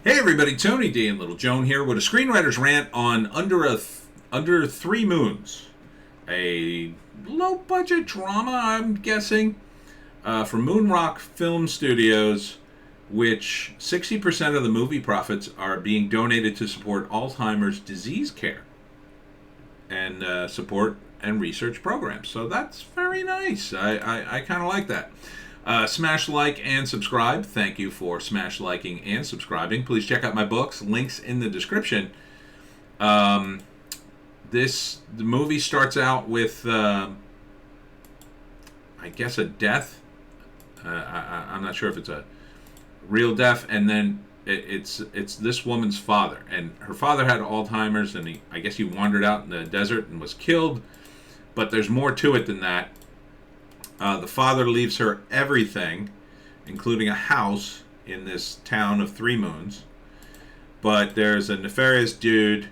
Hey everybody, Tony D and Little Joan here with a screenwriter's rant on Under Three Moons, a low budget drama, I'm guessing, from Moonrock Film Studios, which 60% of the movie profits are being donated to support Alzheimer's disease care and support and research programs. So that's very nice. I kind of like that. Smash like and subscribe. Thank you for smash liking and subscribing. Please check out my books. Links in the description. Um, the movie starts out with, I guess, a death. I'm not sure if it's a real death, and then it's this woman's father, and her father had Alzheimer's, and I guess he wandered out in the desert and was killed. But there's more to it than that. The father leaves her everything, including a house in this town of Three Moons. But there's a nefarious dude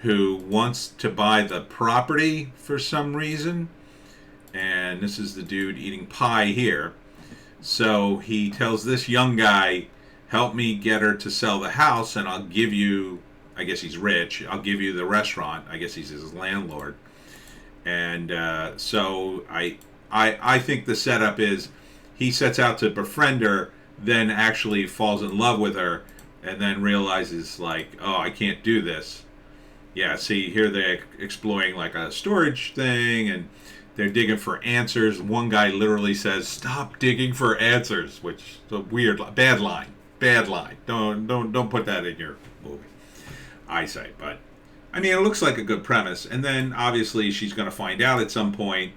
who wants to buy the property for some reason. And this is the dude eating pie here. So he tells this young guy, help me get her to sell the house and I'll give you, I guess he's rich, I'll give you the restaurant. I guess he's his landlord. And so I think the setup is he sets out to befriend her, then actually falls in love with her, and then realizes, like, oh, I can't do this. Yeah, see, here they're exploring like a storage thing, and they're digging for answers. One guy literally says, stop digging for answers, which is a weird, bad line. Bad line. Don't put that in your movie eyesight. But, I mean, it looks like a good premise. And then, obviously, she's going to find out at some point.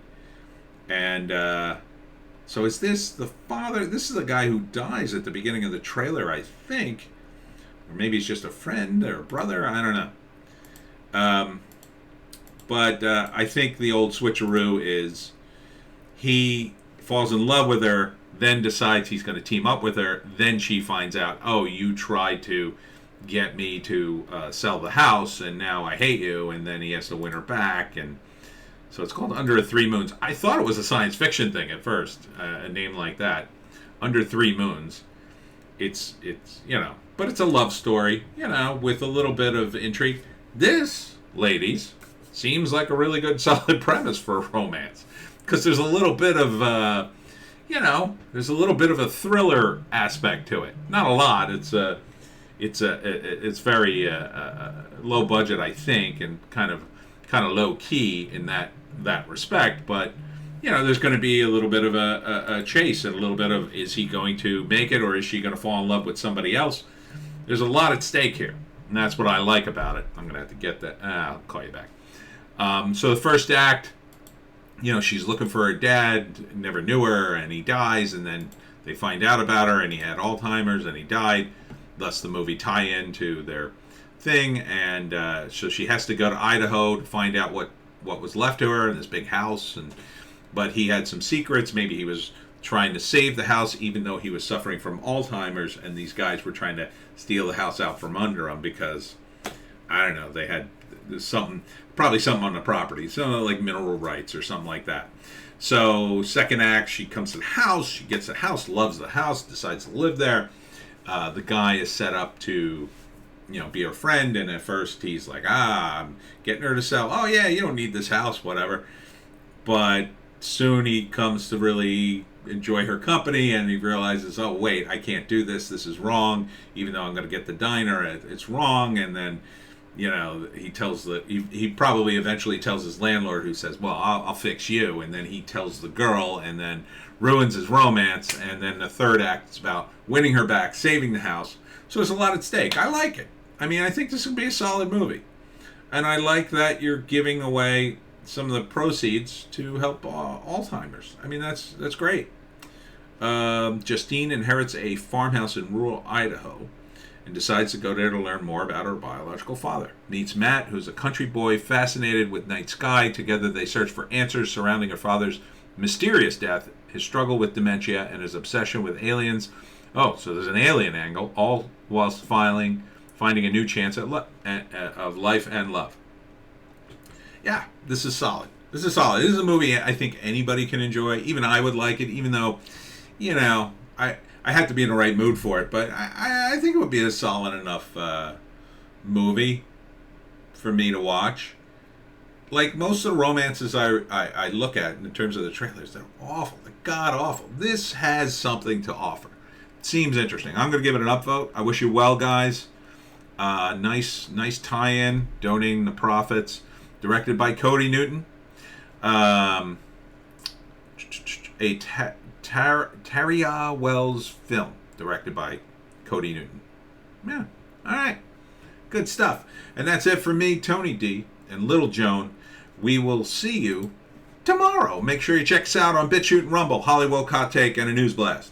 And so is this the father? This is the guy who dies at the beginning of the trailer, I think. Or maybe it's just a friend or a brother. I don't know. But I think the old switcheroo is he falls in love with her, then decides he's going to team up with her. Then she finds out, oh, you tried to get me to sell the house, and now I hate you. And then he has to win her back. And so it's called Under Three Moons. I thought it was a science fiction thing at first, a name like that. Under Three Moons. It's but it's a love story, with a little bit of intrigue. This, ladies, seems like a really good solid premise for a romance. Because there's a little bit of, there's a little bit of a thriller aspect to it. Not a lot. It's very low budget, I think, and kind of low key in that respect, but there's going to be a little bit of a chase and a little bit of, is he going to make it or is she going to fall in love with somebody else? There's a lot at stake here, and that's what I like about it. I'm going to have to get that. I'll call you back. So the first act, she's looking for her dad, never knew her, and he dies, and then they find out about her, and he had Alzheimer's, and he died. Thus the movie tie-in to their thing, and so she has to go to Idaho to find out what was left to her in this big house, but he had some secrets. Maybe he was trying to save the house even though he was suffering from Alzheimer's, and these guys were trying to steal the house out from under him because, I don't know, they had probably something on the property, something like mineral rights or something like that. So second act, she comes to the house, she gets the house, loves the house, decides to live there. The guy is set up to be her friend, and at first he's like, I'm getting her to sell. Oh yeah, you don't need this house, whatever. But soon he comes to really enjoy her company, and he realizes, oh wait, I can't do this. This is wrong. Even though I'm going to get the diner, it's wrong. And then, he probably eventually tells his landlord, who says, well, I'll fix you. And then he tells the girl, and then ruins his romance. And then the third act is about winning her back, saving the house. So there's a lot at stake. I like it. I mean, I think this would be a solid movie. And I like that you're giving away some of the proceeds to help Alzheimer's. I mean, that's great. Justine inherits a farmhouse in rural Idaho and decides to go there to learn more about her biological father. Meets Matt, who's a country boy fascinated with night sky. Together they search for answers surrounding her father's mysterious death, his struggle with dementia, and his obsession with aliens. Oh, so there's an alien angle, all whilst finding a new chance of life and love. Yeah, this is solid. This is a movie I think anybody can enjoy. Even I would like it, even though, I had to be in the right mood for it, but I think it would be a solid enough movie for me to watch. Like most of the romances I look at in terms of the trailers, they're awful. They're god awful. This has something to offer. It seems interesting. I'm going to give it an upvote. I wish you well, guys. Nice tie-in, donating the profits. Directed by Cody Newton. A Taria Wells film, directed by Cody Newton. Yeah, all right. Good stuff. And that's it for me, Tony D, and Little Joan. We will see you tomorrow. Make sure you check us out on Bitchute and Rumble, Hollywoke Hot Take, and a News Blast.